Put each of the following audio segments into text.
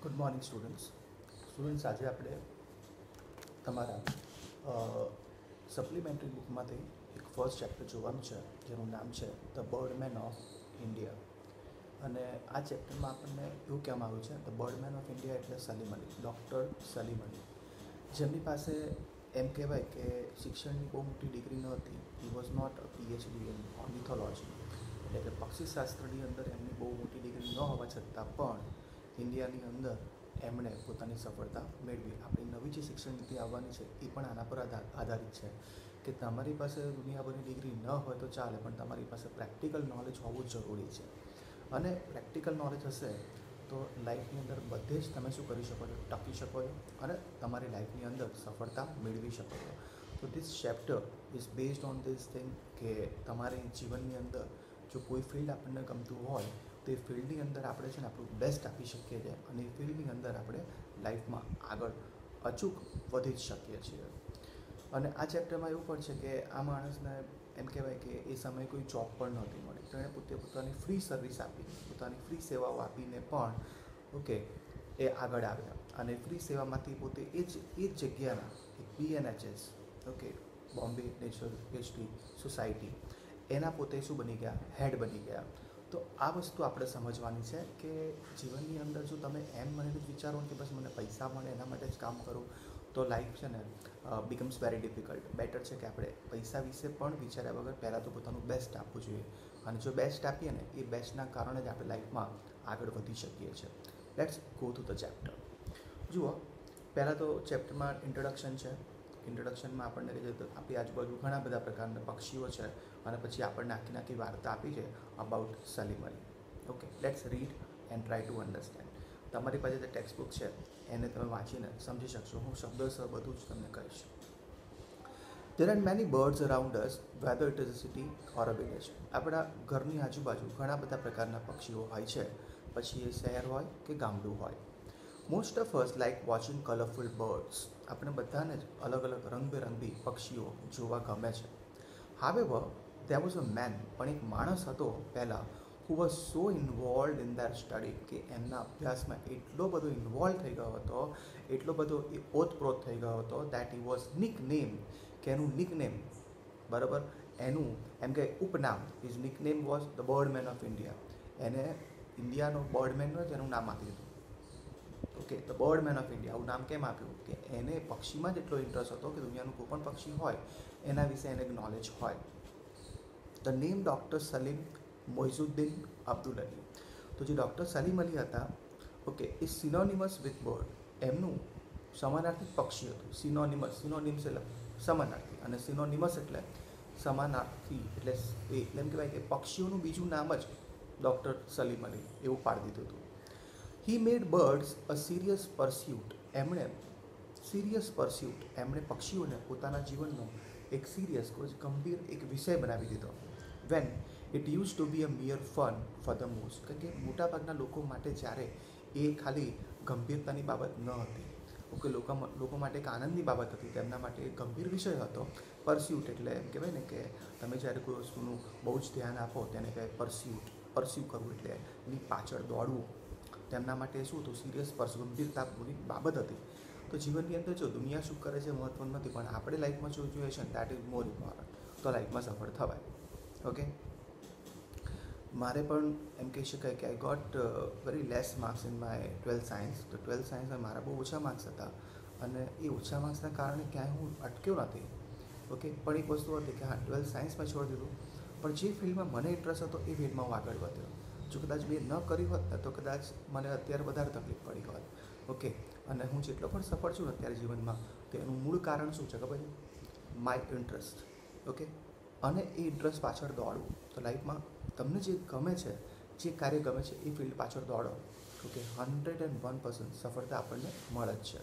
Good morning students આજે આપણે તમારા સપ્લિમેન્ટરી બુકમાંથી એક ફર્સ્ટ ચેપ્ટર જોવાનું છે જેનું નામ છે ધ બર્ડમેન ઓફ ઇન્ડિયા. અને આ ચેપ્ટરમાં આપણને એવું કહેવામાં આવ્યું છે ધ બર્ડમેન ઓફ ઇન્ડિયા એટલે સલીમ અલી, ડૉક્ટર સલીમ અલી, જેમની પાસે એમ કહેવાય કે શિક્ષણની બહુ મોટી ડિગ્રી ન હતી. He was not a PhD in ornithology, એટલે કે પક્ષીશાસ્ત્રની અંદર એમની બહુ મોટી ડિગ્રી ન હોવા છતાં પણ ઇન્ડિયાની અંદર એમણે પોતાની સફળતા મેળવી. આપણી નવી જે શિક્ષણ નીતિ આવવાની છે એ પણ આના પર આધારિત છે કે તમારી પાસે દુનિયાભરની ડિગ્રી ન હોય તો ચાલે, પણ તમારી પાસે પ્રેક્ટિકલ નોલેજ હોવું જરૂરી છે. અને પ્રેક્ટિકલ નોલેજ હશે તો લાઈફની અંદર બધે જ તમે શું કરી શકો છો, ટકી શકો છો અને તમારી લાઈફની અંદર સફળતા મેળવી શકો છો. તો this chapter is based on this thing કે તમારી જીવનની અંદર જો કોઈ ફિલ્ડ આપણને ગમતું હોય તો એ ફિલ્ડની અંદર આપણે છે ને આપણું બેસ્ટ આપી શકીએ છીએ અને એ ફિલ્ડની અંદર આપણે લાઈફમાં આગળ અચૂક વધી જ શકીએ છીએ. અને આ ચેપ્ટરમાં એવું પણ છે કે આ માણસને એમ કહેવાય કે એ સમયે કોઈ જોબ પણ નહોતી મળી, તો એણે પોતાની ફ્રી સર્વિસ આપી, પોતાની ફ્રી સેવાઓ આપીને પણ એ આગળ આવ્યા. અને ફ્રી સેવામાંથી પોતે એ જ જગ્યાના એક BNHS Bombay natural history society એના પોતે શું બની ગયા, હેડ બની ગયા. તો આ વસ્તુ આપણે સમજવાની છે કે જીવનની અંદર જો તમે એમ મને જ વિચારો કે બસ મને પૈસા મળે એના માટે જ કામ કરું તો લાઈફ છે ને બીકમ્સ વેરી ડિફિકલ્ટ. બેટર છે કે આપણે પૈસા વિશે પણ વિચાર્યા વગર પહેલાં તો પોતાનું બેસ્ટ આપવું જોઈએ, અને જો બેસ્ટ આપીએ ને એ બેસ્ટના કારણે જ આપણે લાઈફમાં આગળ વધી શકીએ છીએ. Let's go to the chapter. જુઓ, પહેલાં તો ચેપ્ટરમાં ઇન્ટ્રોડક્શન છે. ઇન્ટ્રોડક્શનમાં આપણને કહે છે તો આપણી આજુબાજુ ઘણા બધા પ્રકારના પક્ષીઓ છે અને પછી આપણને આખી વાર્તા આપી છે about Salim Ali. Let's read and try to understand. તમારી પાસે જે ટેક્સ્ટ બુક છે એને તમે વાંચીને સમજી શકશો. હું શબ્દસર બધું જ તમને કહીશ. There are many birds around us, whether it is a city or a village. આપણા ઘરની આજુબાજુ ઘણા બધા પ્રકારના પક્ષીઓ હોય છે, પછી એ શહેર હોય કે ગામડું હોય. Most of us like watching colourful birds. આપણે બધાને જ અલગ અલગ રંગબેરંગી પક્ષીઓ જોવા ગમે છે. However, there was a man, પણ એક માણસ હતો પહેલાં, who was so involved in their study કે એમના અભ્યાસમાં એટલો બધો ઇન્વોલ્વ થઈ ગયો હતો, એટલો બધો એ ઓતપ્રોત થઈ ગયો હતો that he was nicknamed, કે એનું નિકનેમ બરાબર એનું એમ કે ઉપનામ, his નિકનેમ was the birdman of India. એને ઇન્ડિયાનો બર્ડમેન જ એનું નામ આપી દીધું. The birdman of India. આવું નામ કેમ આપ્યું કે એને પક્ષીમાં જ એટલો ઇન્ટરેસ્ટ હતો કે દુનિયાનું કોઈ પણ પક્ષી હોય એના વિશે એને નોલેજ હોય. The name doctor Salim Moizuddin Abdul Ali. તો જે ડૉક્ટર સલીમ અલી હતા એ સિનોનિમસ વિથ બર્ડ, એમનું સમાનાર્થી પક્ષી હતું. સિનોનિમ્સ એટલે સમાનાર્થી, અને સિનોનિમસ એટલે સમાનાર્થી, એટલે એમ કહેવાય કે પક્ષીઓનું બીજું નામ જ ડૉક્ટર સલીમ અલી એવું પાડી દીધું હતું. હી મેડ બર્ડ્સ અ સિરિયસ પરસ્યુટ. એમણે પક્ષીઓને પોતાના જીવનનો એક સિરિયસ, ગંભીર એક વિષય બનાવી દીધો. When it used to be a mere fun for the most. કારણ કે મોટાભાગના લોકો માટે જ્યારે એ ખાલી ગંભીરતાની બાબત ન હતી, લોકો માટે એક આનંદની બાબત હતી, તેમના માટે એક ગંભીર વિષય હતો. પરસ્યુટ એટલે એમ કહેવાય ને કે તમે જ્યારે કોઈ વસ્તુનું બહુ જ ધ્યાન આપો તેને કહેવાય પરસ્યુ કરવું, એટલે એની પાછળ દોડવું. તેમના માટે શું હતું, સિરિયસ ગંભીરતાપૂર્ણ બાબત હતી. તો જીવનની અંદર જો દુનિયા શું કરે છે મહત્ત્વનું નથી, પણ આપણે લાઈફમાં શું જોઈએ છે દેટ ઇઝ મોર ઇમ્પોર્ટન્ટ. તો લાઈફમાં સફળ થવાય. મારે પણ એમ કહી શકાય કે I got very less marks in my 12th science. તો 12th સાયન્સમાં મારા બહુ ઓછા માર્ક્સ હતા, અને એ ઓછા માર્ક્સના કારણે ક્યાંય હું અટક્યો નથી. પણ એક વસ્તુ હતી કે હા, 12th સાયન્સમાં છોડી દીધું, પણ જે ફિલ્ડમાં મને ઇન્ટરેસ્ટ હતો એ ફિલ્ડમાં હું આગળ વધ્યો. જો કદાચ મેં ન કર્યું હોત ને તો કદાચ મને અત્યારે વધારે તકલીફ પડી હોત. અને હું જેટલો પણ સફળ છું ને અત્યારે જીવનમાં, તો એનું મૂળ કારણ શું છે ખબર છે? My interest. અને એ ઇન્ટરેસ્ટ પાછળ દોડવું. તો લાઈફમાં તમને જે ગમે છે, જે કાર્ય ગમે છે એ ફિલ્ડ પાછળ દોડો. 101% સફળતા આપણને મળે જ છે.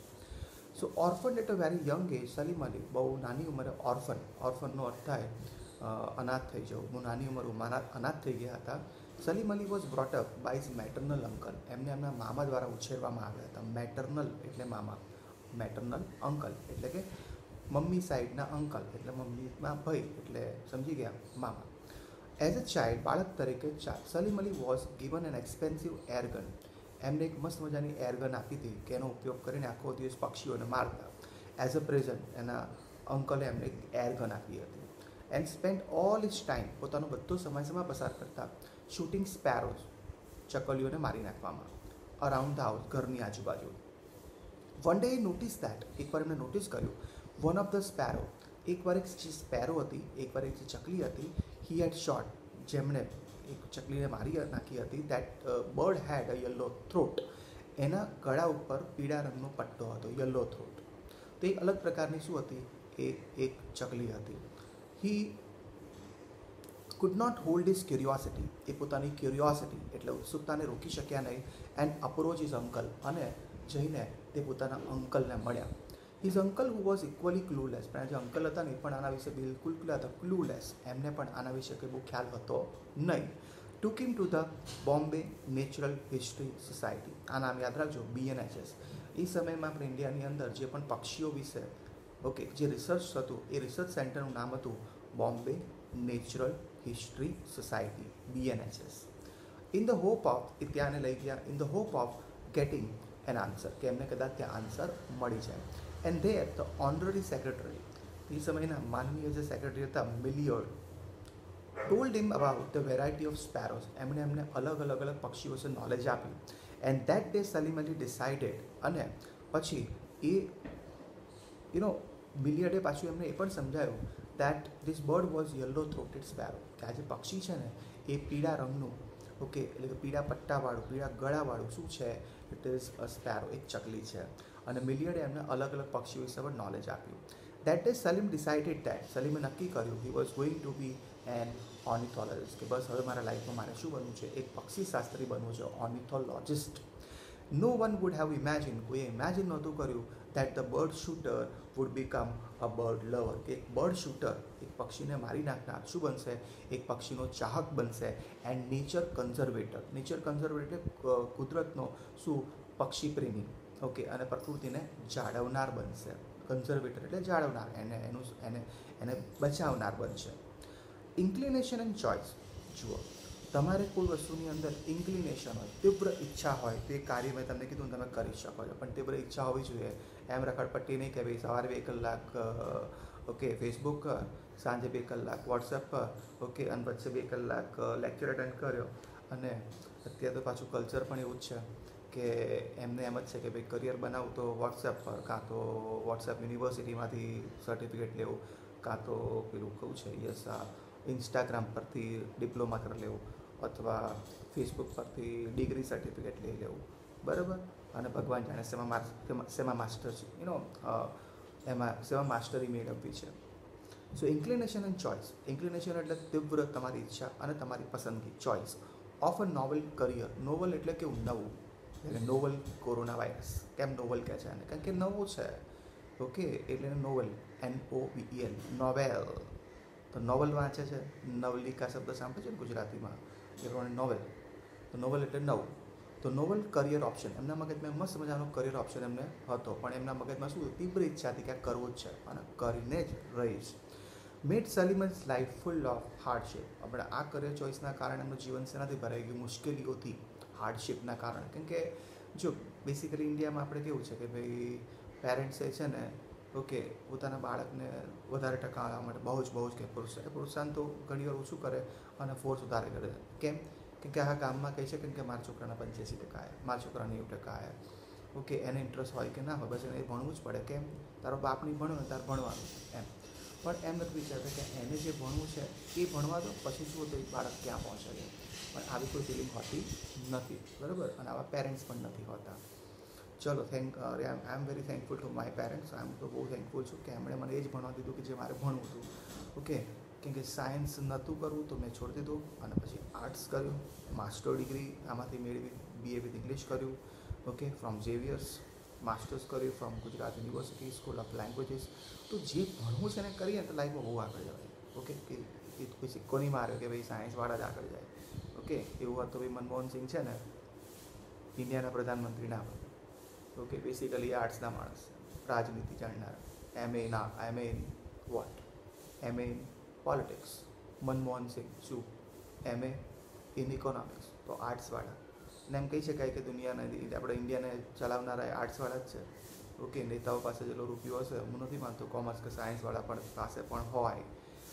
So orphan at a very young age, Salim Ali બહુ નાની ઉંમરે ઓર્ફનનો અર્થ થાય અનાથ થઈ જવું. બહુ નાની ઉંમરે અનાથ થઈ ગયા હતા. Salim Ali was brought up by his maternal uncle. એમને એમના મામા દ્વારા ઉછેરવામાં આવ્યા હતા. મેટર્નલ એટલે મામા, મેટર્નલ અંકલ એટલે કે મમ્મી સાઈડના અંકલ, એટલે મમ્મીના ભાઈ, એટલે સમજી ગયા મામા. એઝ અ ચાઇલ્ડ, બાળક તરીકે Salim Ali was given an expensive air gun. એમને એક મસ્ત મજાની એરગન આપી હતી કે એનો ઉપયોગ કરીને આખો દિવસ પક્ષીઓને મારતા. એઝ અ પ્રેઝન્ટ એના અંકલે એમને એક એરગન આપી હતી. And spend all is time, પોતાનો બધો સમય શેમાં પસાર કરતા? શૂટિંગ સ્પેરોઝ, ચકલીઓને મારી નાખવામાં, અરાઉન્ડ ધ હાઉસ, ઘરની આજુબાજુ. વન ડે નોટિસ દેટ, એકવાર એમણે નોટિસ કર્યું, વન ઓફ ધ સ્પેરો, એકવાર એક જે સ્પેરો હતી, એકવાર એક જે ચકલી હતી, હી હેડ શોટ, જેમણે એક ચકલીને મારી નાખી હતી. That bird had a yellow throat, એના ગળા ઉપર પીળા રંગનો પટ્ટો હતો, યલો થ્રોટ. તો એક અલગ પ્રકારની શું હતી? એ એક ચકલી હતી. He could not hold his curiosity, એ પોતાની ક્યુરિયોસિટી એટલે ઉત્સુકતાને રોકી શક્યા નહીં. એન્ડ અપ્રોચ હિઝ અંકલ, અને જઈને તે પોતાના અંકલને મળ્યા. His uncle who was equally clueless, પણ જે અંકલ હતા ને એ પણ આના વિશે બિલકુલ ક્લૂલેસ, એમને પણ આના વિશે કંઈ બહુ ખ્યાલ હતો નહીં. Took him to the Bombay natural history society, આ નામ યાદ રાખજો, BNHS. એ સમયમાં આપણે ઇન્ડિયાની અંદર જે પણ પક્ષીઓ વિશે જે રિસર્ચ થતું, એ રિસર્ચ સેન્ટરનું નામ હતું Bombay natural history society, BNHS. In the hope of, એ ત્યાંને લઈ ગયા, in the hope of getting an answer, કે એમને કદાચ ત્યાં આન્સર મળી જાય. And there the honorary secretary, એ સમયના માનનીય જે સેક્રેટરી હતા, Millard, told him about the variety of sparrows, એમણે એમને અલગ પક્ષીઓ વિશે નોલેજ આપ્યું. And that day Salim Ali decided, અને પછી એ મિલિયર્ડે પાછું એમને એ પણ સમજાયું that this bird was yellow throated sparrow, કે આ જે પક્ષી છે ને એ પીળા રંગનું, એટલે કે પીળા પટ્ટાવાળું, પીળા ગળાવાળું શું છે? ઇટ ઇઝ અ સ્પેરો, એક ચકલી છે. અને મિલિયર્ડે એમને અલગ પક્ષીઓ વિશે પણ નોલેજ આપ્યું. That day Salim decided that, સલીમે નક્કી કર્યું, he was going to be an ornithologist, કે બસ હવે મારા લાઈફમાં મારે શું બનવું છે? એક પક્ષી શાસ્ત્રી બનવું છે, ornithologist. No one would have imagine, કોઈએ ઇમેજિન નહોતું કર્યું that the bird shooter would become a bird lover, કે એક બર્ડ શૂટર, એક પક્ષીને મારી નાખનાર શું બનશે? એક પક્ષીનો ચાહક બનશે. And nature conservator, nature conservator એટલે કુદરતનો શું? પક્ષી પ્રેમી. અને પ્રકૃતિને જાળવનાર બનશે. કન્ઝર્વેટર એટલે જાળવનાર, એને બચાવનાર બનશે. ઇન્ક્લિનેશન એન્ડ ચોઇસ, જુઓ, તમારે કોઈ વસ્તુની અંદર ઇન્ક્લિનેશન હોય, તીવ્ર ઈચ્છા હોય, તો એ કાર્ય મેં તમને કીધું તમે કરી શકો છો, પણ તીવ્ર ઈચ્છા હોવી જોઈએ. એમ રખડપટ્ટી નહીં કે ભાઈ સવારે 2 કલાક ફેસબુક કર, સાંજે 2 કલાક વોટ્સએપ પર, અને વચ્ચે 2 કલાક લેક્ચર અટેન્ડ કર્યો. અને અત્યારે તો પાછું કલ્ચર પણ એવું જ છે કે એમને એમ જ છે કે ભાઈ કરિયર બનાવું તો વોટ્સએપ પર, કાં તો વોટ્સએપ યુનિવર્સિટીમાંથી સર્ટિફિકેટ લેવું, કાં તો પેલું કહું છે ઇન્સ્ટાગ્રામ પરથી ડિપ્લોમા કરી લેવું, અથવા ફેસબુક પરથી ડિગ્રી સર્ટિફિકેટ લઈ લેવું, બરાબર. અને ભગવાન જાણે શેમાં માસ્ટર છે, એમાં શેમાં માસ્ટરી મેળવવી છે. સો ઇન્ક્લિનેશન એન્ડ ચોઇસ, ઇન્ક્લિનેશન એટલે તીવ્ર તમારી ઈચ્છા અને તમારી પસંદગી, choice of a novel career. Novel એટલે કેવું? નવું. એટલે નોવલ કોરોના વાયરસ, કેમ નોવલ કહે છે એને? કારણ કે નવું છે, એટલે નોવલ, NOVEL, નોવેલ. તો નોવલ વાંચે છે, નવલિકા શબ્દ સાંભળે છે ને ગુજરાતીમાં, એ પ્રમાણે નોવેલ. તો નોવલ એટલે નવું. તો નોવલ કરિયર ઓપ્શન, એમના મગજમાં મસ્ત મજાનો કરિયર ઓપ્શન એમને હતો, પણ એમના મગજમાં શું? તીવ્ર ઈચ્છા હતી કે આ કરવું જ છે અને કરીને જ રહીશ. મેડ સલીમન્સ લાઈફ ફુલ ઓફ હાર્ડશિપ, આપણે આ કરિયર ચોઇસના કારણે એમનું જીવન શેનાથી ભરાઈ ગયું? મુશ્કેલીઓથી, હાર્ડશિપના કારણે. કેમ કે જો બેસિકલી ઇન્ડિયામાં આપણે કેવું છે કે ભાઈ પેરેન્ટ્સે છે ને પોતાના બાળકને વધારે ટકા આવવા માટે બહુ જ કે પ્રોત્સાહન તો ઘણી વાર ઓછું કરે અને ફોર્સ વધારે કરે. કેમ? કે આ ગામમાં કહે છે કે મારા છોકરાના 85% આવ્યા, મારા છોકરાના 90% આવ્યા, એને ઇન્ટરેસ્ટ હોય કે ના હોય, બસ એને ભણવું જ પડે. કેમ? તારો બાપ નહીં ભણ્યો ને તારે ભણવાનું એમ. પણ એમ નથી વિચારતા કે એને જે ભણવું છે એ ભણવા દો, પછી શું હતું બાળક ક્યાં પહોંચે છે. પણ આવી કોઈ ફિલિંગ હોતી નથી, બરાબર. અને આવા પેરેન્ટ્સ પણ નથી હોતા. ચલો, I am very thankful to my parents. I am તો બહુ થેન્કફુલ છું કે એમણે મને એ જ ભણવા દીધું કે જે મારે ભણવું હતું. કેમ કે સાયન્સ નહોતું કરવું તો મેં છોડી દીધું અને પછી આર્ટ્સ કર્યું, માસ્ટર ડિગ્રી આમાંથી મેળવી, BA વિથ ઇંગ્લિશ કર્યું, ફ્રોમ ઝેવિયર્સ, માસ્ટર્સ કર્યું from Gujarat university school of languages. તો જે ભણવું છે એને કરીએ તો લાઈફમાં બહુ આગળ જવાય. કે એ કોઈ સિક્કો નહીં માર્યો કે ભાઈ સાયન્સવાળા જ આગળ જાય. એવું હતું ભાઈ મનમોહન સિંહ છે ને, ઇન્ડિયાના પ્રધાનમંત્રી ના બને. બેસિકલી આર્ટ્સના માણસ, રાજનીતિ જાણનાર, MA in what? MA in politics. Manmohan Singh શું? MA ઇન ઇકોનોમિક્સ, તો આર્ટ્સવાળા. ને એમ કહી શકાય કે દુનિયાના આપણે ઇન્ડિયાને ચલાવનારા આર્ટ્સવાળા જ છે. ઓકે, નેતાઓ પાસે જેટલો રૂપિયો હશે, હું નથી માનતો કોમર્સ કે સાયન્સવાળા પણ પાસે પણ હોય.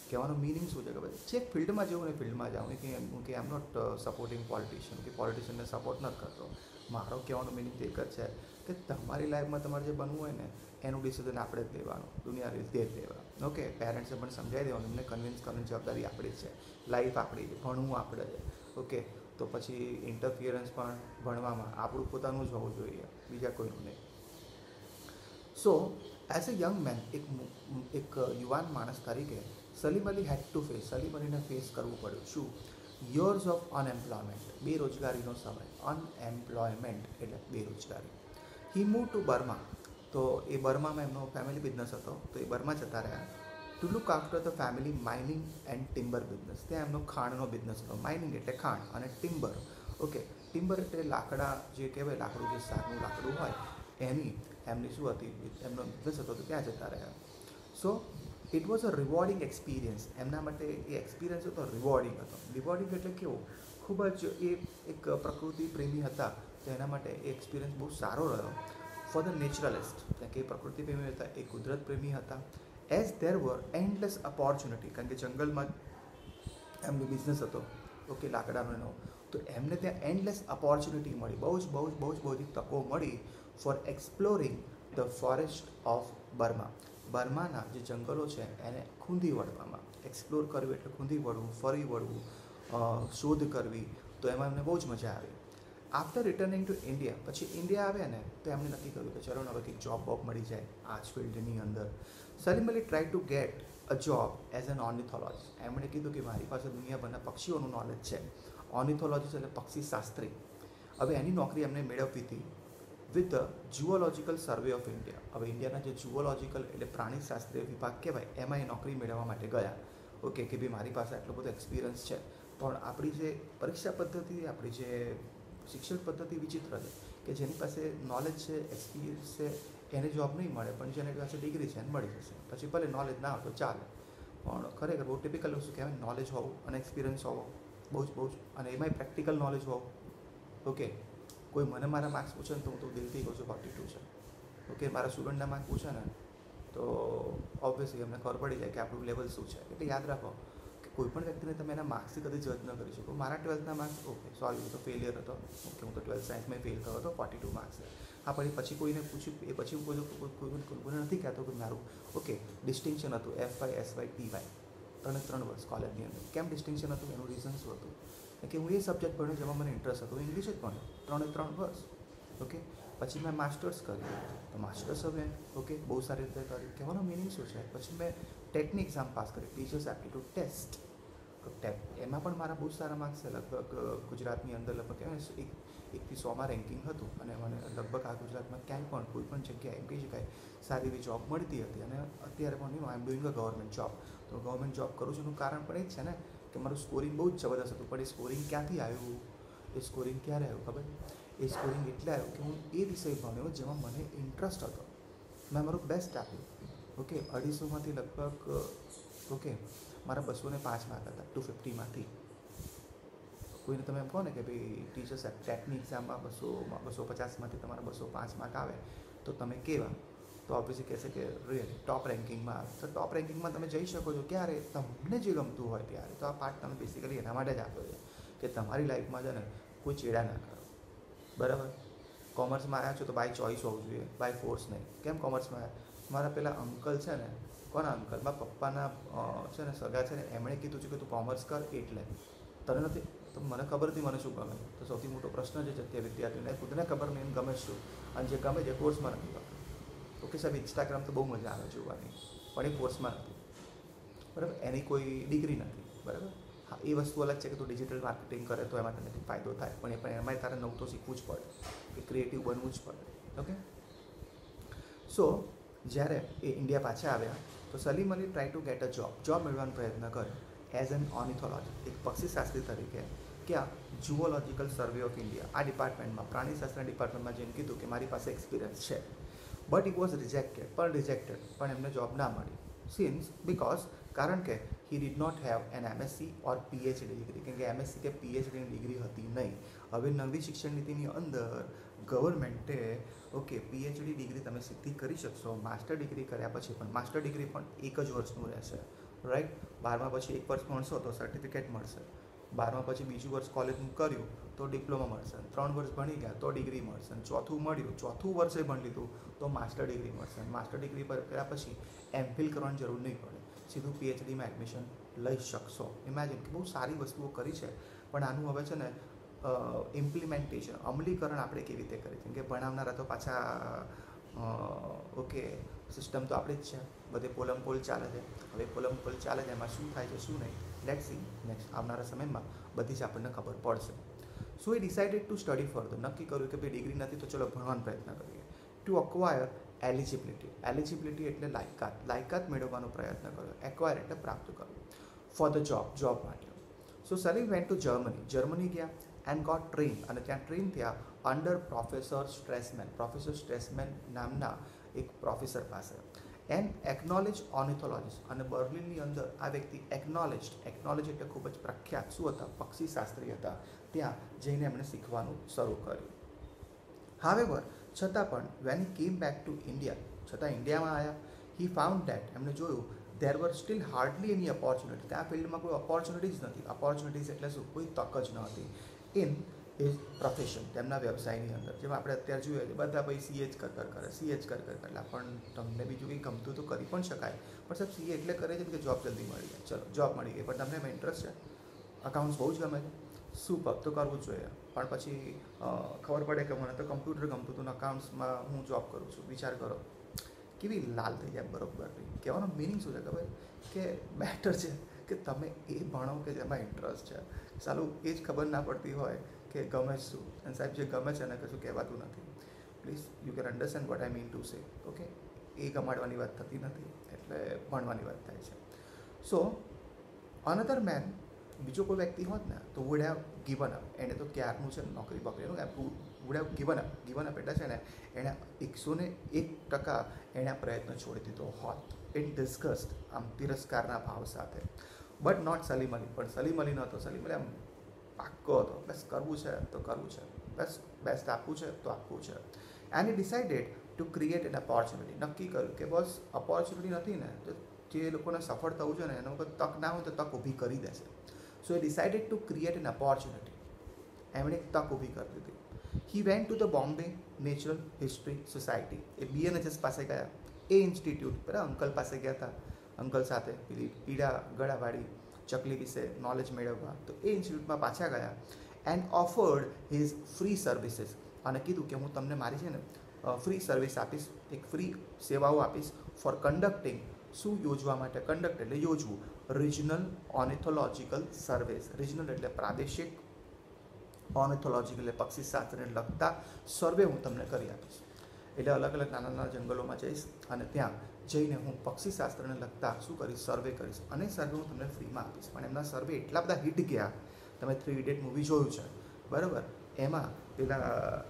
કહેવાનો મિનિંગ શું છે કે ભાઈ જે ફિલ્ડમાં જવું ને ફિલ્ડમાં જાઉં કે આઈ એમ નોટ સપોર્ટિંગ પોલિટિશિયન કે પોલિટિશિયનને સપોર્ટ નથી કરતો. મારો કહેવાનો મિનિંગ એક જ છે કે તમારી લાઈફમાં તમારે જે બનવું હોય ને એનું ડિસિઝન આપણે જ લેવાનું, દુનિયા રીતે જ લેવાનું. ઓકે, પેરેન્ટ્સે પણ સમજાવી દેવાનું, એમને કન્વિન્સ કરવાની જવાબદારી આપણી જ છે, લાઈફ આપણી છે, ભણવું આપણે છે. ઓકે, તો પછી ઇન્ટરફિયરન્સ પણ ભણવામાં આપણું પોતાનું જ હોવું જોઈએ, બીજા કોઈનું નહીં. So as a young man, એક યુવાન માણસ તરીકે Salim Ali had to face, Salim અલીને ફેસ કરવું પડ્યું શું? યર્સ ઓફ અનએમ્પ્લોયમેન્ટ, બેરોજગારીનો સમય. અનએમ્પ્લોયમેન્ટ એટલે બેરોજગારી. હી મૂવ ટુ બર્મા, તો એ બર્મામાં એમનો ફેમિલી બિઝનેસ હતો, તો એ બર્મા જતા રહ્યા to look after the family mining and timber business. ત્યાં એમનો ખાણનો બિઝનેસ હતો. માઇનિંગ એટલે ખાણ અને ટિમ્બર. ઓકે, ટિમ્બર એટલે લાકડા, જે કહેવાય લાકડું, જે સારનું લાકડું હોય એની એમની શું હતી, એમનો બિઝનેસ હતો, તો ત્યાં જતા રહ્યા. સો it was a rewarding experience. એમના માટે એ એક્સપિરિયન્સ હતો રિવોર્ડિંગ હતો. રિવોર્ડિંગ એટલે કેવું, ખૂબ જ એ એક પ્રકૃતિ પ્રેમી હતા, તો એના માટે એ એક્સપિરિયન્સ બહુ સારો રહ્યો. ફોર ધ નેચરલિસ્ટ, કારણ કે એ પ્રકૃતિ પ્રેમી હતા, એ કુદરત પ્રેમી હતા. એઝ દેર વર એન્ડલેસ ઓપોર્ચ્યુનિટી, કારણ કે જંગલમાં એમનો બિઝનેસ હતો. ઓકે, લાકડાનો એનો, તો એમને ત્યાં એન્ડલેસ ઓપોર્ચ્યુનિટી મળી, બહુ જ બધી તકો મળી for exploring the forest of Burma. બર્માના જે જંગલો છે એને ખૂંદી વળવામાં. એક્સપ્લોર કરવું એટલે ખૂંદી વળવું, ફરી વળવું, શોધ કરવી, તો એમાં એમને બહુ જ મજા આવી. આફ્ટર રિટર્નિંગ ટુ ઇન્ડિયા, પછી ઇન્ડિયા આવ્યા ને તો એમને નક્કી કર્યું કે ચલો ને હવે કંઈક જોબ બોબ મળી જાય આ જ ફિલ્ડની અંદર. Salim Ali try to get a job as an ornithologist. એમણે કીધું કે મારી પાસે દુનિયાભરના પક્ષીઓનું નોલેજ છે. ઓર્નિથોલોજિસ્ટ એટલે પક્ષી શાસ્ત્રી. હવે એની નોકરી એમને મેળવવી હતી with the zoological survey of India. હવે ઇન્ડિયાના જે જુઓલોજિકલ એટલે પ્રાણીશાસ્ત્રીય વિભાગ કહેવાય, એમાં એ નોકરી મેળવવા માટે ગયા. ઓકે, કે ભાઈ મારી પાસે આટલો બધો એક્સપિરિયન્સ છે, પણ આપણી જે પરીક્ષા પદ્ધતિ, આપણી જે શિક્ષણ પદ્ધતિ વિચિત્ર છે કે જેની પાસે નોલેજ છે, એક્સપિરિયન્સ છે, એને જોબ નહીં મળે, પણ જેની પાસે ડિગ્રી છે એને મળી જશે. પછી ભલે નોલેજ ના હોય તો ચાલે, પણ ખરેખર બહુ ટિપિકલ વસ્તુ કહેવાય નોલેજ હોવું અને એક્સપિરિયન્સ હોવો, બહુ જ, અને એમાંય પ્રેક્ટિકલ નોલેજ હોવું. ઓકે, કોઈ મને મારા માર્ક્સ પૂછે ને તો હું તો દિલથી કહું છું 42 છે. ઓકે, મારા સ્ટુડન્ટના માર્ક્સ પૂછે ને તો ઓબ્વિયસલી અમને ખબર પડી જાય કે આપણું લેવલ શું છે. એટલે યાદ રાખો કે કોઈ પણ વ્યક્તિને તમે એના માર્ક્સથી કદી જજ ન કરી શકો. મારા 12થના માર્ક્સ, ઓકે સોરી, તો ફેલિયર હતો. ઓકે, હું તો 12th સાયન્સમાં ફેલ થયો હતો, 42 માર્ક્સ છે. હા, પછી કોઈને પૂછ્યું, એ પછી હું કોઈને નથી કહેતો કે મારું ઓકે ડિસ્ટિંક્શન હતું FY SY TY 3 વર્ષ કોલેજની અંદર. કેમ ડિસ્ટિંક્શન હતું, એનું રીઝન શું હતું કે હું એ સબ્જેક્ટ ભણ્યો જેમાં મને ઇન્ટરેસ્ટ હતો, ઇંગ્લિશ જ ભણ્યો 3 વર્ષ. ઓકે, પછી મેં માસ્ટર્સ કર્યું, તો માસ્ટર્સ હવે ઓકે બહુ સારી રીતે કર્યું. કહેવાનો મિનિંગ શું છે, પછી મેં ટેટની એક્ઝામ પાસ કરી, ટીચર્સ એપ્ટિટ્યૂડ ટેસ્ટ. તો એમાં પણ મારા બહુ સારા માર્ક્સ છે. લગભગ ગુજરાતની અંદર લગભગ કહેવાય 1 થી 100માં રેન્કિંગ હતું, અને મને લગભગ આ ગુજરાતમાં ક્યાંય પણ કોઈ પણ જગ્યાએ એમ કહી શકાય સારી એવી જોબ મળતી હતી. અને અત્યારે પણ I am doing a government job. તો ગવર્મેન્ટ જોબ કરું છું એનું કારણ પણ એ જ છે ને કે મારું સ્કોરિંગ બહુ જ જબરદસ્ત હતું. પણ એ સ્કોરિંગ ક્યાંથી આવ્યું, એ સ્કોરિંગ ક્યારે આવ્યું ખબર? એ સ્કોરિંગ એટલે આવ્યું કે હું એ વિષય ભણ્યો જેમાં મને ઇન્ટરેસ્ટ હતો, મેં મારું બેસ્ટ આપ્યું. ઓકે, 250માંથી લગભગ ઓકે મારા 205 માર્ક હતા 250માંથી. કોઈને તમે એમ કહો ને કે ભાઈ ટીચર્સ ટેટની એક્ઝામમાં 250માંથી તમારા 205 માર્ક આવે તો તમે કેવા? તો ઓબ્વિયસલી કહેશે કે રિયલી ટોપ રેન્કિંગમાં આવે. તો ટોપ રેન્કિંગમાં તમે જઈ શકો છો ક્યારે? તમને જે ગમતું હોય ત્યારે. તો આ પાર્ટ તમે બેસિકલી એના માટે જ આપ્યો છે કે તમારી લાઈફમાં છે ને કોઈ ચેડા ના કરો, બરાબર? કોમર્સમાં આવ્યા છો તો બાય ચોઇસ હોવું જોઈએ, બાય ફોર્સ નહીં. કેમ કોમર્સમાં આવ્યા? મારા પેલા અંકલ છે ને, કોના અંકલ? મારા પપ્પાના છે ને સગા છે ને, એમણે કીધું છે કે તું કોમર્સ કર એટલે. તને નથી તો મને ખબર હતી મને શું ગમે. તો સૌથી મોટો પ્રશ્ન જે છે તે વિદ્યાર્થીઓને ખુદને ખબર નહીં એમ ગમે શું, અને જે ગમે તે કોર્સમાં નથી ગમતું. ઓકે સાહેબ, ઇન્સ્ટાગ્રામ તો બહુ મજા આવે જોવાની, પણ એ કોર્સમાં નથી, બરાબર? એની કોઈ ડિગ્રી નથી, બરાબર? હા, એ વસ્તુ અલગ છે કે તું ડિજિટલ માર્કેટિંગ કરે તો એમાં તને ફાયદો થાય, પણ એમાંય તારે નવું તો શીખવું જ પડે, કે ક્રિએટિવ બનવું જ પડે. ઓકે, સો જ્યારે એ ઇન્ડિયા પાછા આવ્યા તો Salim Ali try to get a job મેળવવાનો પ્રયત્ન કર્યો એઝ એન ઓર્નિથોલોજિસ્ટ, એક પક્ષીશાસ્ત્રી તરીકે. ક્યાં? જુઓલોજિકલ સર્વે ઓફ ઇન્ડિયા, આ ડિપાર્ટમેન્ટમાં, પ્રાણીશાસ્ત્રના ડિપાર્ટમેન્ટમાં જેમ કીધું કે મારી પાસે એક્સપિરિયન્સ છે. બટ ઇટ વોઝ રિજેક્ટેડ, પણ એમને જોબ ના મળી. સિન્સ બિકોઝ કારણ કે he did not have an MSc or PhD ડિગ્રી, કેમ કે MSc કે PhDની ડિગ્રી હતી નહીં. હવે નવી શિક્ષણ નીતિની અંદર ગવર્મેન્ટે PhD ડિગ્રી તમે સીધી કરી શકશો માસ્ટર ડિગ્રી કર્યા પછી, પણ માસ્ટર ડિગ્રી પણ 1 જ વર્ષનું રહેશે, રાઈટ. 12મા પછી 1 વર્ષ ભણશો તો સર્ટિફિકેટ મળશે, 12મા પછી બીજું વર્ષ કોલેજનું કર્યું તો ડિપ્લોમા મળશે, 3 વર્ષ ભણી ગયા તો ડિગ્રી મળશે, ચોથું મળ્યું, ચોથું વર્ષે ભણી લીધું તો માસ્ટર ડિગ્રી મળશે. માસ્ટર ડિગ્રી પર કર્યા પછી MPhil કરવાની જરૂર નહીં પડે, સીધું PhDમાં એડમિશન લઈ શકશો. ઇમેજિન કે બહુ સારી વસ્તુઓ કરી છે, પણ આનું હવે છે ને ઇમ્પ્લિમેન્ટેશન, અમલીકરણ આપણે કેવી રીતે કરીએ, કેમ કે ભણાવનારા તો પાછા સિસ્ટમ તો આપણી જ છે, બધે પોલમપોલ ચાલે છે. હવે પોલમપોલ ચાલે છે, એમાં શું થાય છે શું નહીં, લેટ્સ સી નેક્સ્ટ આવનારા સમયમાં બધી જ આપણને ખબર પડશે. સો એ ડિસાઇડેડ ટુ સ્ટડી ફર્ધર, નક્કી કર્યું કે ભાઈ ડિગ્રી નથી તો ચલો ભણવાનો પ્રયત્ન કરીએ. ટુ અક્વાયર એલિજિબિલિટી એટલે લાયકાત મેળવવાનો પ્રયત્ન કર્યો. એક્વાયર એટલે પ્રાપ્ત કરવું. ફોર ધ જોબ માટે. સો સલીમ વેન્ટ ટુ જર્મની ગયા એન્ડ ગોટ ટ્રેન, અને ત્યાં ટ્રેન થયા અંડર પ્રોફેસર સ્ટ્રેસમેન નામના એક પ્રોફેસર પાસે. એન્ડ એકનોલેજ ઓર્નિથોલોજીસ્ટ, અને બર્લિનની અંદર આ વ્યક્તિ એકનોલેજ એટલે ખૂબ જ પ્રખ્યાત શું હતા, પક્ષીશાસ્ત્રી હતા. ત્યાં જઈને એમણે શીખવાનું શરૂ કર્યું. હાવેવર છતાં પણ વેન હી કેમ બેક ટુ ઇન્ડિયા, છતાં ઇન્ડિયામાં આવ્યા, હી ફાઉન્ડ ધેટ, એમણે જોયું દેર વર સ્ટીલ હાર્ડલી એની ઓપોર્ચ્યુનિટી, ત્યાં ફિલ્ડમાં કોઈ ઓપોર્ચ્યુનિટીઝ નથી. ઓપોર્ચ્યુનિટીઝ એટલે શું, કોઈ તક જ ન હતી ઇન હિઝ પ્રોફેશન, તેમના વ્યવસાયની અંદર. જેમાં આપણે અત્યારે જોઈએ છીએ બધા ભાઈ CA જ કર એટલે પણ તમને બીજું કંઈ ગમતું તો કરી પણ શકાય, પણ સાહેબ CA એટલે કરે છે કે જોબ જલ્દી મળી જાય. ચલો જોબ મળી ગઈ, પણ તમને એમાં ઇન્ટરેસ્ટ છે, અકાઉન્ટ્સ બહુ જ ગમે છે, સુપર, તો કરવું જ જોઈએ. પણ પછી ખબર પડે કે મને તો કમ્પ્યુટર ગમતું હતું, અકાઉન્ટ્સમાં હું જોબ કરું છું. વિચાર કરો કેવી લાલ થઈ જાય. બરોબર, કહેવાનો મિનિંગ શું છે ખબર, કે બેટર છે કે તમે એ ભણો કે જેમાં ઇન્ટરેસ્ટ છે. સાલું એ જ ખબર ના પડતી હોય કે ગમે શું, અને સાહેબ જે ગમે છે એને કશું કહેવાતું નથી. Please you can understand what I mean to say. Okay, એ ગમાડવાની વાત થતી નથી, એટલે ભણવાની વાત થાય છે. સો અનધર મેન, બીજો કોઈ વ્યક્તિ હોત ને તો વુડ હેવ ગિવન અપ, એને તો ક્યારનું છે નોકરી બકરીનું, વુડ હેવ ગિવન અપ એટલે છે ને એણે 101% એણે પ્રયત્ન છોડી દીધો હોત. ઇટ ડિસ્કસ્ડ, આમ તિરસ્કારના ભાવ સાથે. બટ નોટ સલીમ અલી, પણ સલીમ અલી નહોતો. સલીમ અલી આમ પાક્કો હતો, બસ કરવું છે તો કરવું છે, બસ બેસ્ટ આપવું છે તો આપવું છે. And he decided to create an opportunity, નક્કી કર્યું કે બસ ઓપોર્ચ્યુનિટી નથી ને તો જે લોકોને સફળ થવું છે ને એનો કોઈ તક ના હોય તો તક ઊભી કરી દેશે. સો એ decided to create an opportunity, એમણે એક તક ઊભી કરી દીધી. He went to the Bombay natural history society, એ BNHS પાસે ગયા, એ ઇન્સ્ટિટ્યૂટ પર અંકલ પાસે ગયા હતા, અંકલ સાથે પેલી પીળા ગળાવાળી ચકલી વિશે નોલેજ મેળવવા. તો એ ઇન્સ્ટિટ્યૂટમાં પાછા ગયા and offered his free services, અને કીધું કે હું તમને મારી છે ને ફ્રી સર્વિસ આપીશ, એક ફ્રી સેવાઓ આપીશ ફોર કન્ડક્ટિંગ, શું યોજવા માટે, કન્ડક્ટ એટલે યોજવું, રિજનલ ઓર્નિથોલોજીકલ સર્વેસ. રિજનલ એટલે પ્રાદેશિક, ઓર્નિથોલોજીકલ એટલે પક્ષીશાસ્ત્રને લગતા સર્વે હું તમને કરી આપીશ. એટલે અલગ અલગ નાના નાના જંગલોમાં જઈશ અને ત્યાં જઈને હું પક્ષીશાસ્ત્રને લગતા શું કરીશ, સર્વે કરીશ, અને સર્વે હું તમને ફ્રીમાં આપીશ. પણ એમના સર્વે એટલા બધા હિટ ગયા, તમે 3 ઇડિયટ મૂવી જોયું છે બરાબર, એમાં પેલા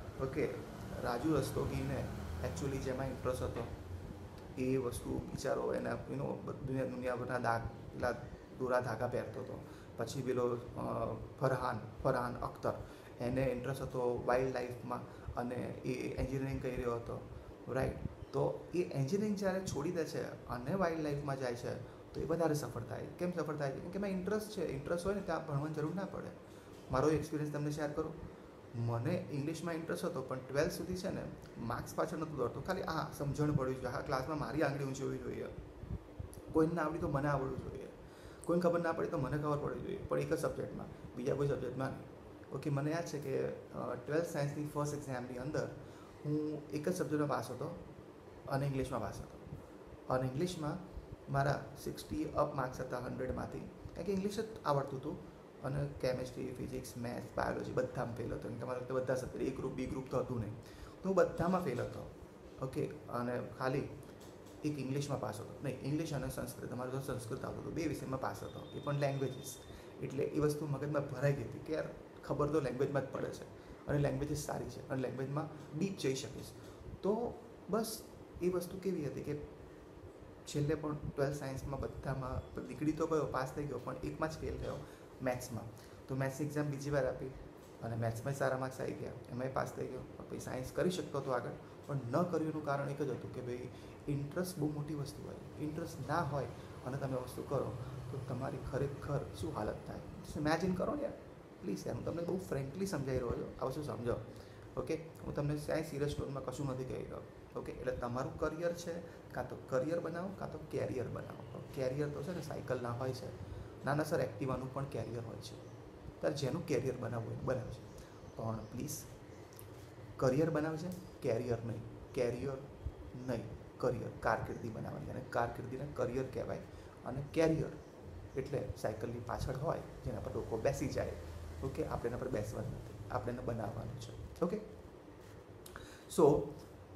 રાજુ રસ્તોગીને એકચ્યુઅલી જેમાં ઇન્ટરેસ્ટ હતો એ વસ્તુ બિચારો એના દુનિયાભરના પેલા દોરા ધાગા પહેરતો હતો. પછી પેલો ફરહાન અખ્તર, એને ઇન્ટરેસ્ટ હતો વાઇલ્ડ લાઈફમાં અને એ એન્જિનિયરિંગ કરી રહ્યો હતો, રાઈટ. તો એ એન્જિનિયરિંગ જ્યારે છોડી દે છે અને વાઇલ્ડ લાઈફમાં જાય છે તો એ વધારે સફળ થાય. કેમ સફળ થાય છે? કેમ કે એમાં ઇન્ટરેસ્ટ છે. ઇન્ટરેસ્ટ હોય ને ત્યાં ભણવાની જરૂર ના પડે. મારો એક્સપિરિયન્સ તમને શેર કરું. મને ઇંગ્લિશમાં ઇન્ટરેસ્ટ હતો, પણ 12th સુધી છે ને માર્ક્સ પાછળ નહોતું દોડતો, ખાલી સમજણ પડવી જોઈએ, હા ક્લાસમાં મારી આંગળી ઊંચી હોવી જોઈએ, કોઈને ના આવડી તો મને આવડવું જોઈએ, કોઈને ખબર ના પડી તો મને ખબર પડવી જોઈએ, પણ એક જ સબ્જેક્ટમાં, બીજા કોઈ સબ્જેક્ટમાં નહીં. ઓકે, મને યાદ છે કે 12th સાયન્સની ફર્સ્ટ એક્ઝામની અંદર હું એક જ સબ્જેક્ટમાં પાસ હતો અને ઇંગ્લિશમાં પાસ હતો. અને ઇંગ્લિશમાં મારા 60 અપ માર્ક્સ હતા 100માંથી, કારણ કે ઇંગ્લિશ જ આવડતું હતું, અને કેમેસ્ટ્રી, ફિઝિક્સ, મેથ્સ, બાયોલોજી બધામાં ફેલ હતો. તમારે વખતે બધા સબ્જેક્ટ, એ ગ્રુપ બી ગ્રુપ તો હતું નહીં, તો હું બધામાં ફેલ હતો. ઓકે, અને ખાલી એક ઇંગ્લિશમાં પાસ હતો, નહીં ઇંગ્લિશ અને સંસ્કૃત, અમારે તો સંસ્કૃત આવતું હતું, 2 વિષયમાં પાસ હતો, એ પણ લેંગ્વેજીસ. એટલે એ વસ્તુ મગજમાં ભરાઈ ગઈ હતી કે યાર ખબર તો લેંગ્વેજમાં જ પડે છે, અને લેંગ્વેજીસ સારી છે, અને લેંગ્વેજમાં ડીપ જઈ શકીશ. તો બસ એ વસ્તુ કેવી હતી કે છેલ્લે પણ 12th સાયન્સમાં બધામાં દીકરી તો ગયો, પાસ થઈ ગયો, પણ એકમાં જ ફેલ થયો, મેથ્સમાં. તો મેથ્સની એક્ઝામ બીજી વાર આપી અને મેથ્સમાં સારા માર્ક્સ આવી ગયા, એમાંય પાસ થઈ ગયો. પછી સાયન્સ કરી શકતો હતો આગળ, પણ ન કર્યું એનું કારણ એક જ હતું કે ભાઈ ઇન્ટરેસ્ટ બહુ મોટી વસ્તુ હોય. ઇન્ટરેસ્ટ ના હોય અને તમે વસ્તુ કરો તો તમારી ખરેખર શું હાલત થાય. ઇમેજિન કરો ને યાર, પ્લીઝ યાર, હું તમને બહુ ફ્રેન્કલી સમજાવી રહ્યો છું, આ વસ્તુ સમજો. ઓકે, હું તમને સાયન્સ સિરિયસ ટોનમાં કશું નથી કહી રહ્યો. ઓકે, એટલે તમારું કરિયર છે, કાં તો કરિયર બનાવો કાં તો કેરિયર બનાવો. કેરિયર તો છે ને સાયકલના હોય છે, નાના સર એક્ટિવાનું પણ કેરિયર હોય છે. ત્યારે જેનું કેરિયર બનાવવું હોય બનાવે છે, પણ પ્લીઝ કરિયર બનાવશે, કેરિયર નહીં. કેરિયર નહીં, કરિયર, કારકિર્દી બનાવવાની. અને કારકિર્દીને કરિયર કહેવાય. અને કેરિયર એટલે સાયકલની પાછળ હોય જેના પર લોકો બેસી જાય. ઓકે, આપણે એના પર બેસવાનું નથી, આપણે એને બનાવવાનું છે. ઓકે, સો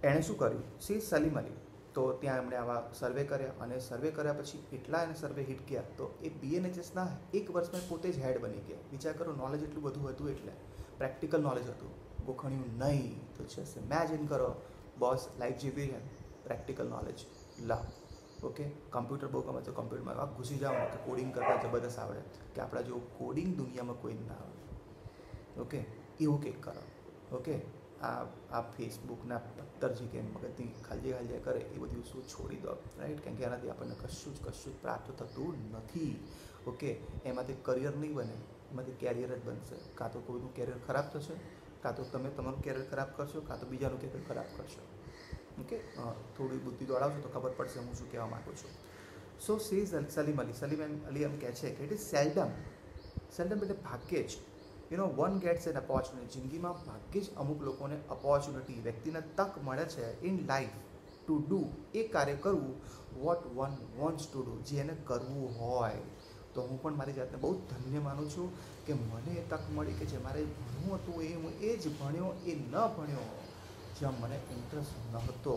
એણે શું કર્યું, સી સલીમ અલી, તો ત્યાં એમણે આવા સર્વે કર્યા અને સર્વે કર્યા પછી એટલા એને સર્વે હિટ ગયા તો એ BNHSના 1 વર્ષમાં પોતે જ હેડ બની ગયા. વિચાર કરો, નોલેજ એટલું બધું હતું, એટલે પ્રેક્ટિકલ નોલેજ હતું, ગોખણ્યું નહીં. તો જસ્ટ ઇમેજિન કરો, બોસ લાઈફ જીવી છે, પ્રેક્ટિકલ નોલેજ લા. ઓકે, કમ્પ્યુટર બહુ ગમે તો કમ્પ્યુટરમાં આ ઘૂસી જાઓ કે કોડિંગ કરતાં જબરદસ્ત આવડે, કે આપણા જેવું કોડિંગ દુનિયામાં કોઈ ના આવડે. ઓકે, એવું કંઈક કરો. ઓકે, આ ફેસબુકના પત્તર જે કે મગજની ખાલી કરે એ બધી વસ્તુ છોડી દો, રાઈટ. કેમ કે એનાથી આપણને કશું જ પ્રાપ્ત થતું નથી. ઓકે, એમાંથી કરિયર નહીં બને, એમાંથી કેરિયર જ બનશે. કાં તો કોઈનું કેરિયર ખરાબ થશે, કાં તો તમે તમારું કેરિયર ખરાબ કરશો, કાં તો બીજાનું કેરિયર ખરાબ કરશો. ઓકે, થોડી બુદ્ધિ દોડાવશો તો ખબર પડશે હું શું કહેવા માગું છું. સો સેઝ સલીમ અલી એમ કહે છે કે ઇટ ઇઝ સેલ્ડમ એટલે ભાગ્યે જ વન ગેટ્સ એન ઓપોર્ચ્યુનિટી. જિંદગીમાં ભાગ્યે જ અમુક લોકોને ઓપોર્ચ્યુનિટી, વ્યક્તિને તક મળે છે ઇન લાઈફ ટુ ડુ, એ કાર્ય કરવું what one wants to do, જે એને કરવું હોય. તો હું પણ મારી જાતને બહુ ધન્ય માનું છું કે મને એ તક મળી કે જે મારે ભણવું હતું એ હું એ જ ભણ્યો, એ ન ભણ્યો જ્યાં મને ઇન્ટરેસ્ટ નહોતો,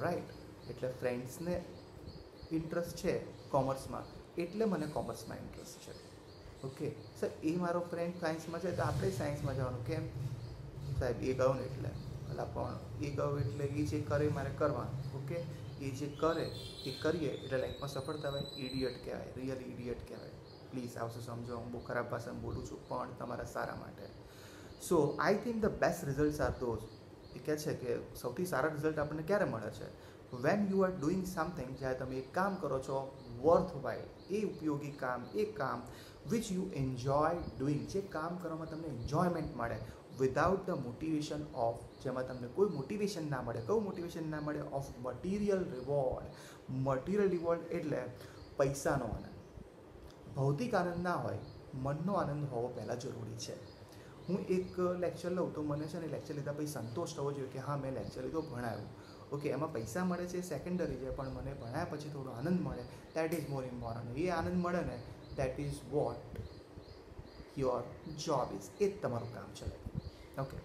રાઈટ. એટલે ફ્રેન્ડ્સને ઇન્ટરેસ્ટ છે કોમર્સમાં, એટલે મને કોમર્સમાં ઇન્ટરેસ્ટ છે. ઓકે સર, એ મારો ફ્રેન્ડ સાયન્સમાં છે તો આપણે સાયન્સમાં જવાનું કેમ? સાહેબ એ ગયો ને એટલે પણ એ ગયો એટલે એ જે કરે મારે કરવાનું. ઓકે, એ જે કરે એ કરીએ એટલે લાઈફમાં સફળ થવાય. ઇડિયટ કહેવાય, રિયલી ઇડિયટ કહેવાય. પ્લીઝ આવશે સમજો, હું બહુ ખરાબ ભાષામાં બોલું છું પણ તમારા સારા માટે. So I think the best results are those. એ કહે છે કે સૌથી સારા રિઝલ્ટ આપણને ક્યારે મળે છે? When you are doing something, જ્યારે તમે એક કામ કરો છો વર્થ વાઇલ, એ ઉપયોગી કામ, એ કામ વિચ યુ એન્જોય ડુઈંગ, જે કામ કરવામાં તમને એન્જોયમેન્ટ મળે, વિધાઉટ ધ મોટિવેશન ઓફ, જેમાં તમને કોઈ મોટિવેશન ના મળે. કયું મોટિવેશન ના મળે? Of material reward. Material reward એટલે પૈસાનો આનંદ. ભૌતિક આનંદ ના હોય, મનનો આનંદ હોવો પહેલાં જરૂરી છે. હું એક લેક્ચર લઉં તો મને છે ને લેક્ચર લીધા પછી સંતોષ થવો જોઈએ કે હા મેં લેક્ચર લીધો, ભણાવ્યું. ઓકે, એમાં પૈસા મળે છે સેકન્ડરી છે, પણ મને ભણાયા પછી થોડો આનંદ મળે, દેટ ઇઝ મોર ઇમ્પોર્ટન્ટ. એ આનંદ મળે ને, that is what your job is. એ જ તમારું કામ છે. Okay,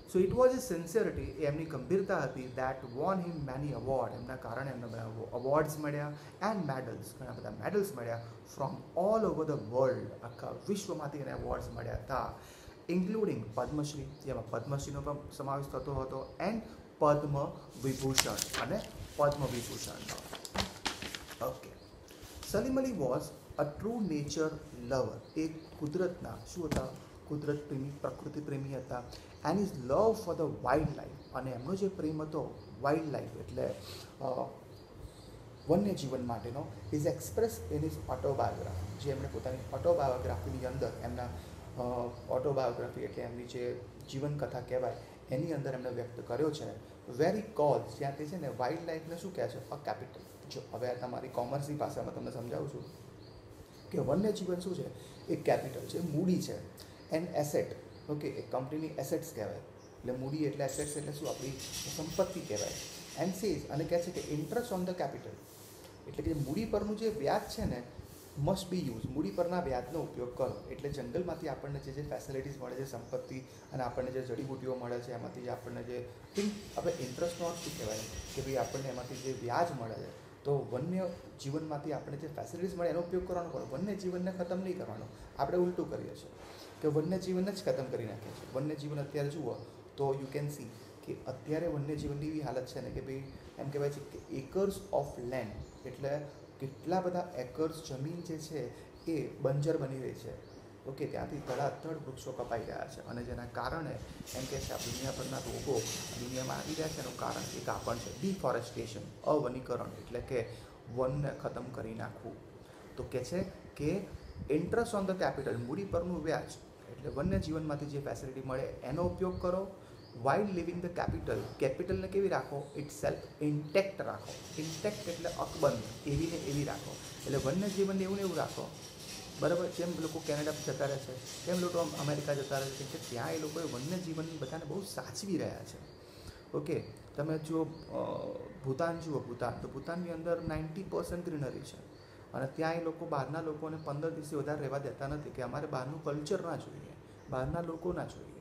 so it was a sincerity, એ એમની ગંભીરતા હતી, that won him many award. એમના કારણે એમને બધા અવોર્ડ્સ મળ્યા એન્ડ મેડલ્સ, ઘણા બધા મેડલ્સ મળ્યા from all over the world. આખા વિશ્વમાંથી એને એવોર્ડ્સ મળ્યા હતા, ઇન્ક્લુડિંગ પદ્મશ્રી, જેમાં પદ્મશ્રીનો પણ સમાવેશ થતો હતો, એન્ડ પદ્મ વિભૂષણ અને પદ્મ વિભૂષણનો. Okay, Salim Ali was a true nature lover. એ કુદરતના શું હતા? કુદરત પ્રેમી, પ્રકૃતિ પ્રેમી હતા. And is love for the wildlife, અને એમનો જે પ્રેમ હતો વાઇલ્ડ લાઈફ એટલે વન્ય જીવન માટેનો, is express in is autobiography. જે એમણે પોતાની ઓટોબાયોગ્રાફીની અંદર, એમના ઓટોબાયોગ્રાફી એટલે એમની જે જીવનકથા કહેવાય, એની અંદર એમણે વ્યક્ત કર્યો છે. વેરી કોઝ, જ્યાં તે છે ને વાઇલ્ડ લાઈફને શું કહે છે? અ કેપિટલ. જો હવે તમારી કોમર્સની ભાષામાં તમને સમજાવું છું કે વન્ય જીવન શું છે? એક કેપિટલ છે, મૂડી છે, એન્ડ એસેટ. ઓકે, એક કંપનીની એસેટ્સ કહેવાય. એટલે મૂડી એટલે એસેટ્સ એટલે શું? આપણી સંપત્તિ કહેવાય. એન્ડ સેઝ, અને કહે છે કે ઇન્ટરેસ્ટ ઓન ધ કેપિટલ, એટલે કે મૂડી પરનું જે વ્યાજ છે ને, મસ્ટ બી યુઝ. મૂડી પરના વ્યાજનો ઉપયોગ કરો. એટલે જંગલમાંથી આપણને જે ફેસિલિટીઝ મળે છે, સંપત્તિ, અને આપણને જે જડીબુટીઓ મળે છે, એમાંથી આપણને જે હવે ઇન્ટરેસ્ટનો અર્થ શું કહેવાય કે ભાઈ આપણને એમાંથી જે વ્યાજ મળે છે, તો વન્ય જીવનમાંથી આપણે જે ફેસિલિટીઝ મળે એનો ઉપયોગ કરવાનો પડે. વન્ય જીવનને ખતમ નહીં કરવાનો. આપણે ઉલટું કરીએ છીએ કે વન્ય જીવનને જ ખતમ કરી નાખીએ છીએ. વન્ય જીવન અત્યારે જુઓ તો યુ કેન સી કે અત્યારે વન્યજીવનની એવી હાલત છે ને કે ભાઈ એમ કહેવાય છે કે એકર્સ ઓફ લેન્ડ એટલે કેટલા બધા એકર્સ જમીન જે છે એ બંજર બની રહી છે. ઓકે, ત્યાંથી ધડાધડ વૃક્ષો કપાઈ રહ્યા છે અને જેના કારણે એમ કહે છે આ દુનિયાભરના રોગો દુનિયામાં આવી રહ્યા છે એનું કારણ એક આ પણ છે ડિફોરેસ્ટેશન, અવનીકરણ એટલે કે વનને ખતમ કરી નાખવું. તો કહે છે કે ઇન્ટરેસ્ટ ઓન ધ કેપિટલ, મૂડી પરનું વ્યાજ એટલે વન્યજીવનમાંથી જે ફેસિલિટી મળે એનો ઉપયોગ કરો. વાઇલ લિવિંગ ધ કેપિટલ, કેપિટલને કેવી રાખો? ઇટ સેલ્ફ ઇન્ટેક્ટ રાખો. ઇન્ટેક્ટ એટલે અકબંધ, એવી ને એવી રાખો. એટલે વન્યજીવનને એવું ને એવું રાખો. બરાબર, જેમ લોકો કેનેડા જતા રહે છે તેમ લોકો અમેરિકા જતા રહે છે કે ત્યાં એ લોકોએ વન્યજીવન બધાને બહુ સાચવી રહ્યા છે. ઓકે, તમે જુઓ ભૂતાન જુઓ, ભૂતાન તો ભૂતાનની અંદર 90% ગ્રીનરી છે અને ત્યાં એ લોકો બહારના લોકોને 15 દિવસથી વધારે રહેવા દેતા નથી કે અમારે બહારનું કલ્ચર ના જોઈએ, બહારના લોકો ના જોઈએ.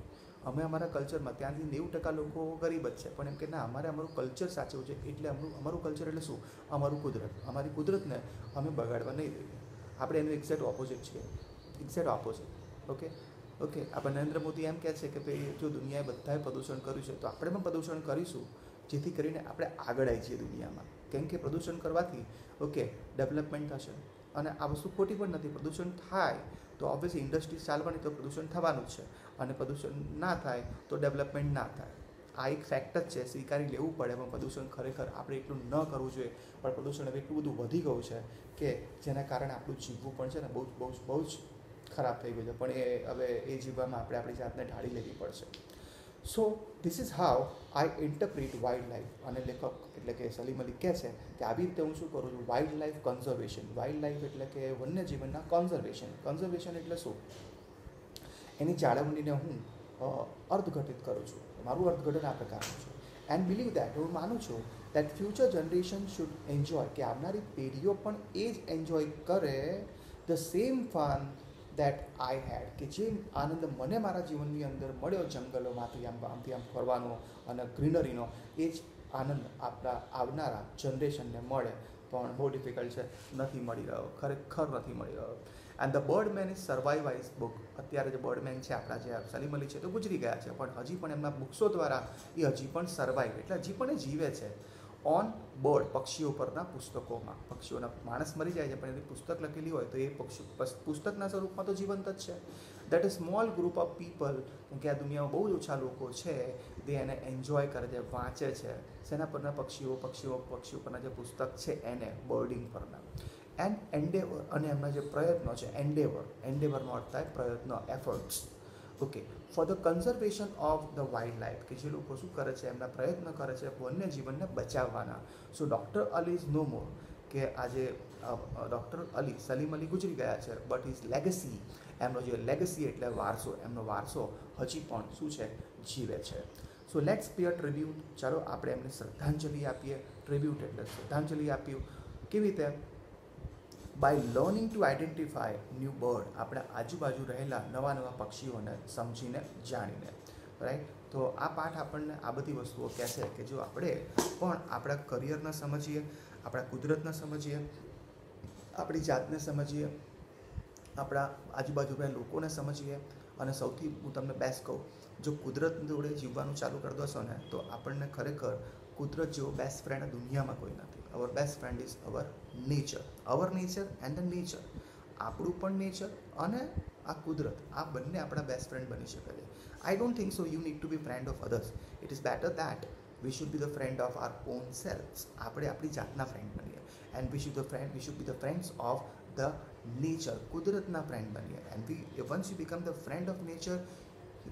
અમે અમારા કલ્ચરમાં, ત્યાંથી 90% લોકો ગરીબ જ છે પણ એમ કે ના અમારે અમારું કલ્ચર સાચવવું છે. એટલે અમારું કલ્ચર એટલે શું? અમારું કુદરત. અમારી કુદરતને અમે બગાડવા નહીં દઈએ. આપણે એનું એક્ઝેક્ટ ઓપોઝિટ છીએ, એક્ઝેક્ટ ઓપોઝિટ. ઓકે ઓકે આપણે નરેન્દ્ર મોદી એમ કહે છે કે ભાઈ જો દુનિયાએ બધાએ પ્રદૂષણ કર્યું છે તો આપણે પણ પ્રદૂષણ કરીશું જેથી કરીને આપણે આગળ આવી જઈએ દુનિયામાં. કેમ કે પ્રદૂષણ કરવાથી ઓકે ડેવલપમેન્ટ થશે અને આ વસ્તુ ખોટી પણ નથી. પ્રદૂષણ થાય તો ઓબ્વિયસલી ઇન્ડસ્ટ્રીઝ ચાલવાની તો પ્રદૂષણ થવાનું જ છે અને પ્રદૂષણ ના થાય તો ડેવલપમેન્ટ ના થાય. આ એક ફેક્ટ જ છે, સ્વીકારી લેવું પડે. પણ પ્રદૂષણ ખરેખર આપણે એટલું ન કરવું જોઈએ, પણ પ્રદૂષણ હવે એટલું બધું વધી ગયું છે કે જેના કારણે આપણું જીવવું પણ છે ને બહુ જ ખરાબ થઈ ગયું છે. પણ એ હવે એ જીવવામાં આપણે આપણી જાતને ઢાળી લેવી પડશે. So this is how I interpret wild life. અને લેખક એટલે કે સલીમ અલી કહે છે કે આવી રીતે હું શું કરું છું? Wild life conservation. Wild life એટલે કે વન્યજીવનના કન્ઝર્વેશન. કન્ઝર્વેશન એટલે શું? એની જાળવણીને હું અર્થઘટિત કરું છું. મારું અર્થઘટન આ પ્રકારનું છે. એન્ડ બિલીવ દેટ, હું માનું છું that future generation should enjoy, કે આવનારી પેઢીઓ પણ એ જ એન્જોય કરે the same fun that I had, કે જે આનંદ મને મારા જીવનની અંદર મળ્યો જંગલોમાંથી આમથી આમ ફરવાનો અને ગ્રીનરીનો, એ જ આનંદ આપણા આવનારા જનરેશનને મળે. પણ બહુ ડિફિકલ્ટ છે, નથી મળી રહ્યો, ખરેખર નથી મળી રહ્યો. And the birdman is survives book. અત્યારે જે બર્ડમેન છે આપણા જે સલીમ અલી છે તો ગુજરી ગયા છે, પણ હજી પણ એમના બુક્સો દ્વારા એ હજી પણ સર્વાઈવ એટલે હજી પણ એ જીવે છે. ઓન બર્ડ, પક્ષીઓ પરના પુસ્તકોમાં. પક્ષીઓના, માણસ મરી જાય છે પણ એની પુસ્તક લખેલી હોય તો એ પુસ્તકના સ્વરૂપમાં તો જીવંત જ છે. That a small group of people, કે આ દુનિયામાં બહુ જ ઓછા લોકો છે તે એને એન્જોય કરે છે, વાંચે છે. શેના પરના? પક્ષીઓ પરના જે પુસ્તક છે એને, બર્ડિંગ પરના. એન્ડ એન્ડેવર, અને એમના જે પ્રયત્નો છે, એન્ડેવરનો અર્થ થાય પ્રયત્ન, efforts. Okay, for the conservation of the wild life, કે જે લોકો શું કરે છે? એમના પ્રયત્ન કરે છે વન્યજીવનને બચાવવાના. સો ડૉક્ટર અલી ઇઝ નો મોર, કે આજે ડૉક્ટર અલી, સલીમ અલી ગુજરી ગયા છે, બટ ઇઝ લેગસી, એમનો જે લેગસી એટલે વારસો, એમનો વારસો હજી પણ શું છે? જીવે છે. So let's pay a tribute. ચાલો આપણે એમને શ્રદ્ધાંજલિ આપીએ. ટ્રિબ્યુટ એટલે શ્રદ્ધાંજલિ આપ્યું. કેવી રીતે? By learning to identify new bird, આપણે આજુબાજુ રહેલા નવા પક્ષીઓને સમજીને, જાણીને. રાઈટ? તો આ પાઠ આપણને આ બધી વસ્તુઓ કહેશે કે જો આપણે પણ આપણા કરિયરને સમજીએ, આપણા કુદરતને સમજીએ, આપણી જાતને સમજીએ, આપણા આજુબાજુ રહેલા લોકોને સમજીએ, અને સૌથી હું તમને બેસ્ટ કહું, જો કુદરત જોડે જીવવાનું ચાલુ કરી દોશો ને તો આપણને ખરેખર કુદરત જેવો બેસ્ટ ફ્રેન્ડ દુનિયામાં કોઈ નથી. Our best friend is our nature. Our nature and the nature. આપણું પણ નેચર અને આ કુદરત, આ બંને આપણા બેસ્ટ ફ્રેન્ડ બની શકે છે. I don't think so you need to be friend of others. It is better that we should be the friend of our own selves. આપણે આપણી જાતના ફ્રેન્ડ બનીએ. And we should be the friends of the nature. કુદરતના friend બનીએ. And once you become the friend of nature,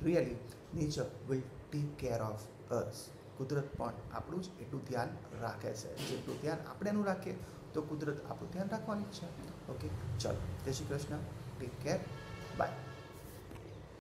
really nature will take care of us. કુદરત પણ આપણું જ એટલું ધ્યાન રાખે છે જેટલું ધ્યાન આપણે એનું રાખીએ તો કુદરત આપણું ધ્યાન રાખવાની જ છે. ઓકે, ચલો, Jai Shri Krishna, take care, by.